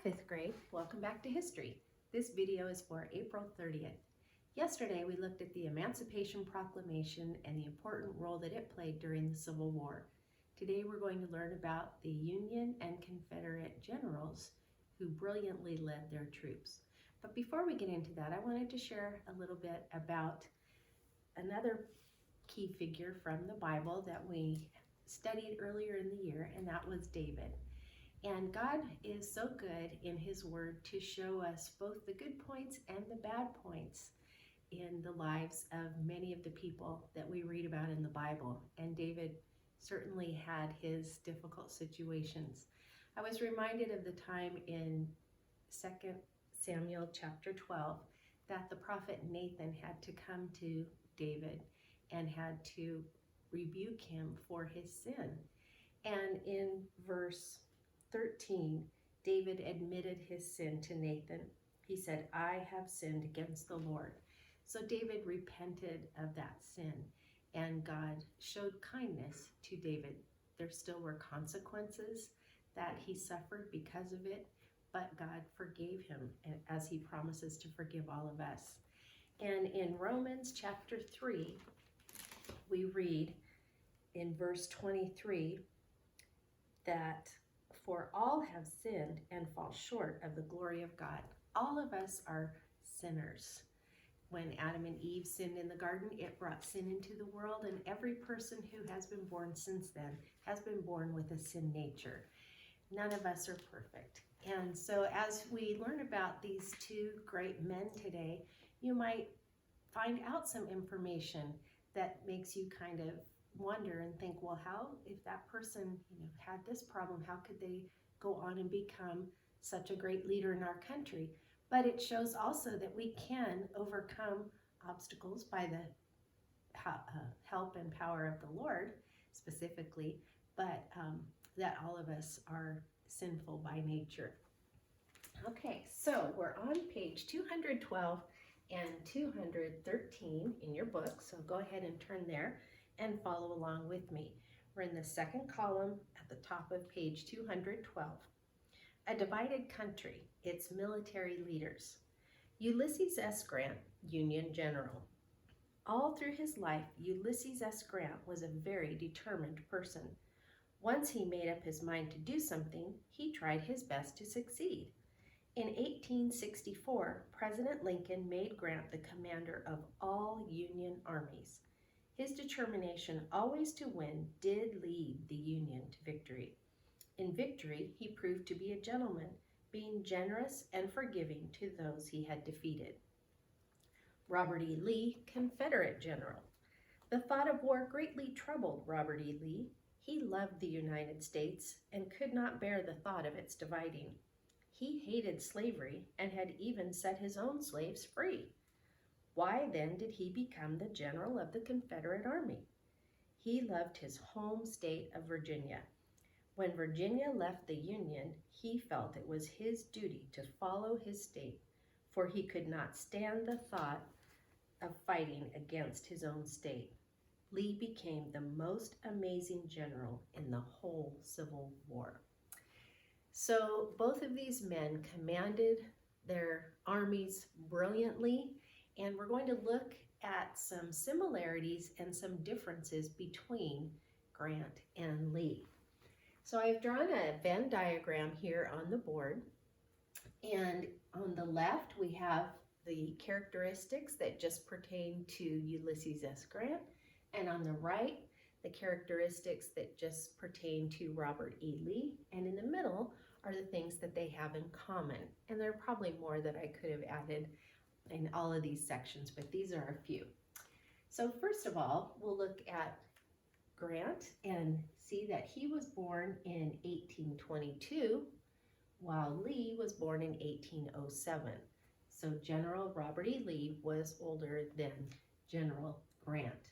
fifth grade, welcome back to history. This video is for April 30th. Yesterday we looked at the Emancipation Proclamation and the important role that it played during the Civil War. Today we're going to learn about the Union and Confederate generals who brilliantly led their troops. But before we get into that, I wanted to share a little bit about another key figure from the Bible that we studied earlier in the year, and that was David. And God is so good in His Word to show us both the good points and the bad points in the lives of many of the people that we read about in the Bible. And David certainly had his difficult situations. I was reminded of the time in 2 Samuel chapter 12 that the prophet Nathan had to come to David and had to rebuke him for his sin. And in verse 13, David admitted his sin to Nathan. He said, "I have sinned against the Lord." So David repented of that sin, and God showed kindness to David. There still were consequences that he suffered because of it, but God forgave him, as He promises to forgive all of us. And in Romans chapter 3, we read in verse 23 that for all have sinned and fall short of the glory of God. All of us are sinners. When Adam and Eve sinned in the garden, it brought sin into the world, and every person who has been born since then has been born with a sin nature. None of us are perfect. And so as we learn about these two great men today, you might find out some information that makes you kind of wonder and think, well, how, if that person had this problem, how could they go on and become such a great leader in our country? But it shows also that we can overcome obstacles by the help and power of the Lord specifically, but that all of us are sinful by nature. Okay, so we're on page 212 and 213 in your book, so go ahead and turn there and follow along with me. We're in the second column at the top of page 212. A divided country, its military leaders. Ulysses S. Grant, Union General. All through his life, Ulysses S. Grant was a very determined person. Once he made up his mind to do something, he tried his best to succeed. In 1864, President Lincoln made Grant the commander of all Union armies. His determination always to win did lead the Union to victory. In victory, he proved to be a gentleman, being generous and forgiving to those he had defeated. Robert E. Lee, Confederate General. The thought of war greatly troubled Robert E. Lee. He loved the United States and could not bear the thought of its dividing. He hated slavery and had even set his own slaves free. Why then did he become the general of the Confederate Army? He loved his home state of Virginia. When Virginia left the Union, he felt it was his duty to follow his state, for he could not stand the thought of fighting against his own state. Lee became the most amazing general in the whole Civil War. So both of these men commanded their armies brilliantly, and we're going to look at some similarities and some differences between Grant and Lee. So I've drawn a Venn diagram here on the board, and on the left we have the characteristics that just pertain to Ulysses S. Grant, and on the right the characteristics that just pertain to Robert E. Lee, and in the middle are the things that they have in common. And there are probably more that I could have added in all of these sections, but these are a few. So first of all, we'll look at Grant and see that he was born in 1822, while Lee was born in 1807. So General Robert E. Lee was older than General Grant.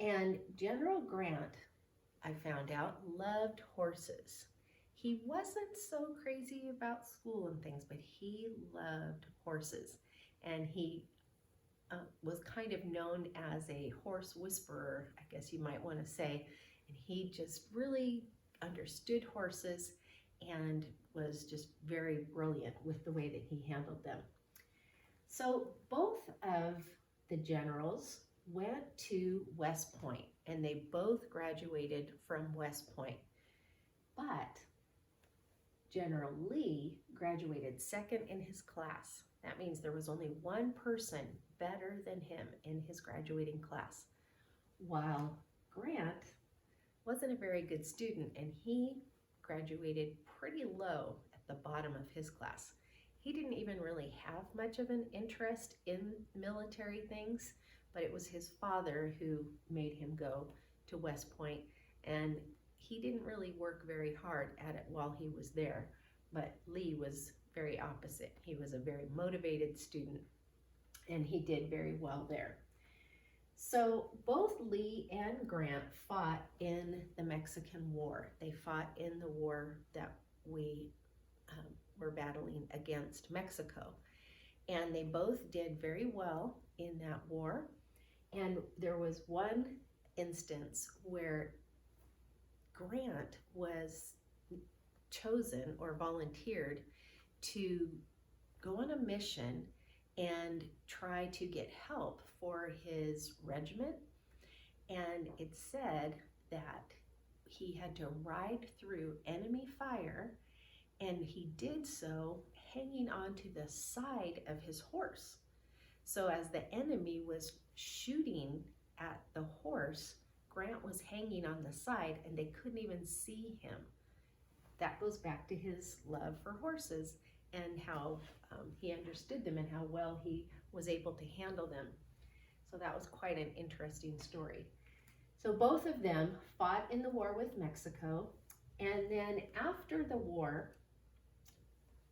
And General Grant, I found out, loved horses. He wasn't so crazy about school and things, but he loved horses. And he was kind of known as a horse whisperer, I guess you might want to say. And he just really understood horses and was just very brilliant with the way that he handled them. So both of the generals went to West Point, and they both graduated from West Point. But General Lee graduated second in his class. That means there was only one person better than him in his graduating class, while Grant wasn't a very good student, and he graduated pretty low at the bottom of his class. He didn't even really have much of an interest in military things, but it was his father who made him go to West Point, and he didn't really work very hard at it while he was there. But Lee was very opposite. He was a very motivated student, and he did very well there. So both Lee and Grant fought in the Mexican War. They fought in the war that we were battling against Mexico. And they both did very well in that war. And there was one instance where Grant was chosen or volunteered to go on a mission and try to get help for his regiment. And it said that he had to ride through enemy fire, and he did so hanging onto the side of his horse. So as the enemy was shooting at the horse, Grant was hanging on the side and they couldn't even see him. That goes back to his love for horses and how he understood them and how well he was able to handle them. So that was quite an interesting story. So both of them fought in the war with Mexico, and then after the war,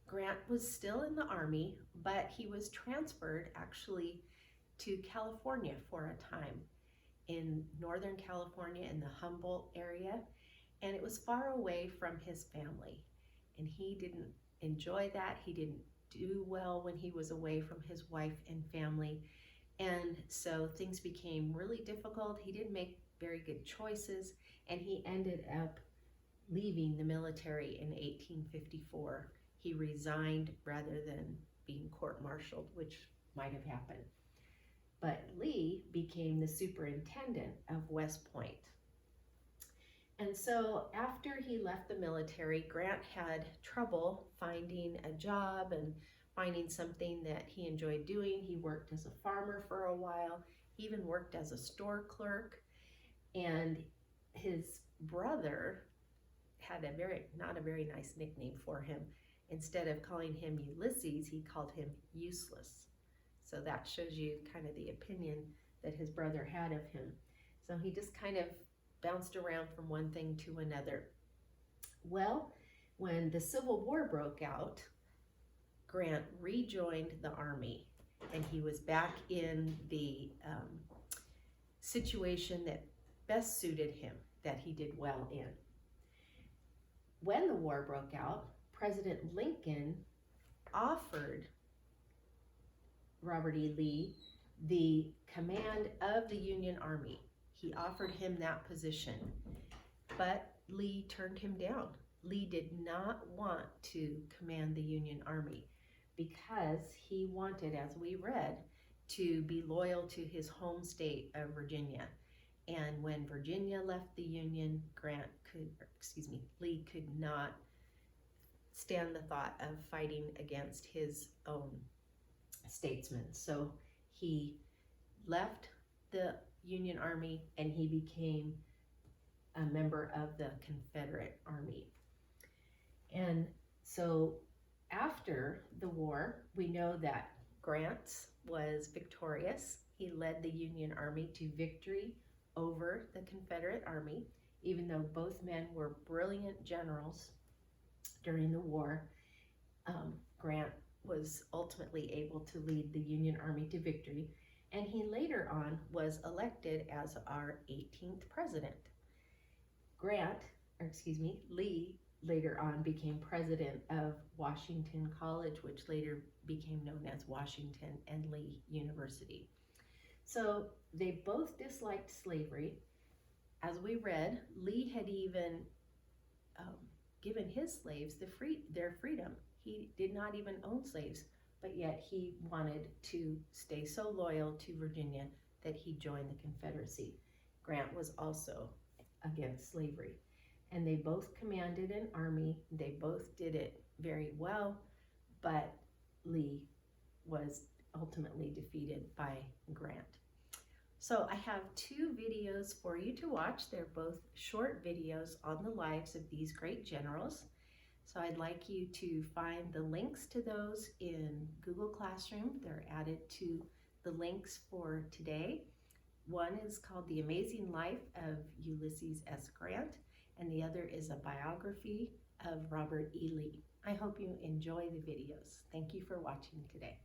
Grant was still in the Army, but he was transferred actually to California for a time, in Northern California in the Humboldt area, and it was far away from his family, and he didn't enjoy that. He didn't do well when he was away from his wife and family, and so things became really difficult. He didn't make very good choices, and he ended up leaving the military in 1854. He resigned rather than being court-martialed, which might have happened. But Lee became the superintendent of West Point. And so after he left the military, Grant had trouble finding a job and finding something that he enjoyed doing. He worked as a farmer for a while. He even worked as a store clerk. And his brother had not a very nice nickname for him. Instead of calling him Ulysses, he called him Useless. So that shows you kind of the opinion that his brother had of him. So he just kind of bounced around from one thing to another. Well, when the Civil War broke out, Grant rejoined the Army, and he was back in the situation that best suited him, that he did well in. When the war broke out, President Lincoln offered Robert E. Lee the command of the Union Army. He offered him that position, but Lee turned him down. Lee did not want to command the Union Army because he wanted, as we read, to be loyal to his home state of Virginia. And when Virginia left the Union, Lee could not stand the thought of fighting against his own statesmen. So he left the Union Army and he became a member of the Confederate Army. And so after the war, we know that Grant was victorious. He led the Union Army to victory over the Confederate Army, even though both men were brilliant generals during the war. Grant was ultimately able to lead the Union Army to victory, and he later on was elected as our 18th president. Lee later on became president of Washington College, which later became known as Washington and Lee University. So they both disliked slavery. As we read, Lee had even given his slaves their freedom. He did not even own slaves, but yet he wanted to stay so loyal to Virginia that he joined the Confederacy. Grant was also against slavery. And they both commanded an army. They both did it very well, but Lee was ultimately defeated by Grant. So I have two videos for you to watch. They're both short videos on the lives of these great generals. So I'd like you to find the links to those in Google Classroom. They're added to the links for today. One is called The Amazing Life of Ulysses S. Grant, and the other is a biography of Robert E. Lee. I hope you enjoy the videos. Thank you for watching today.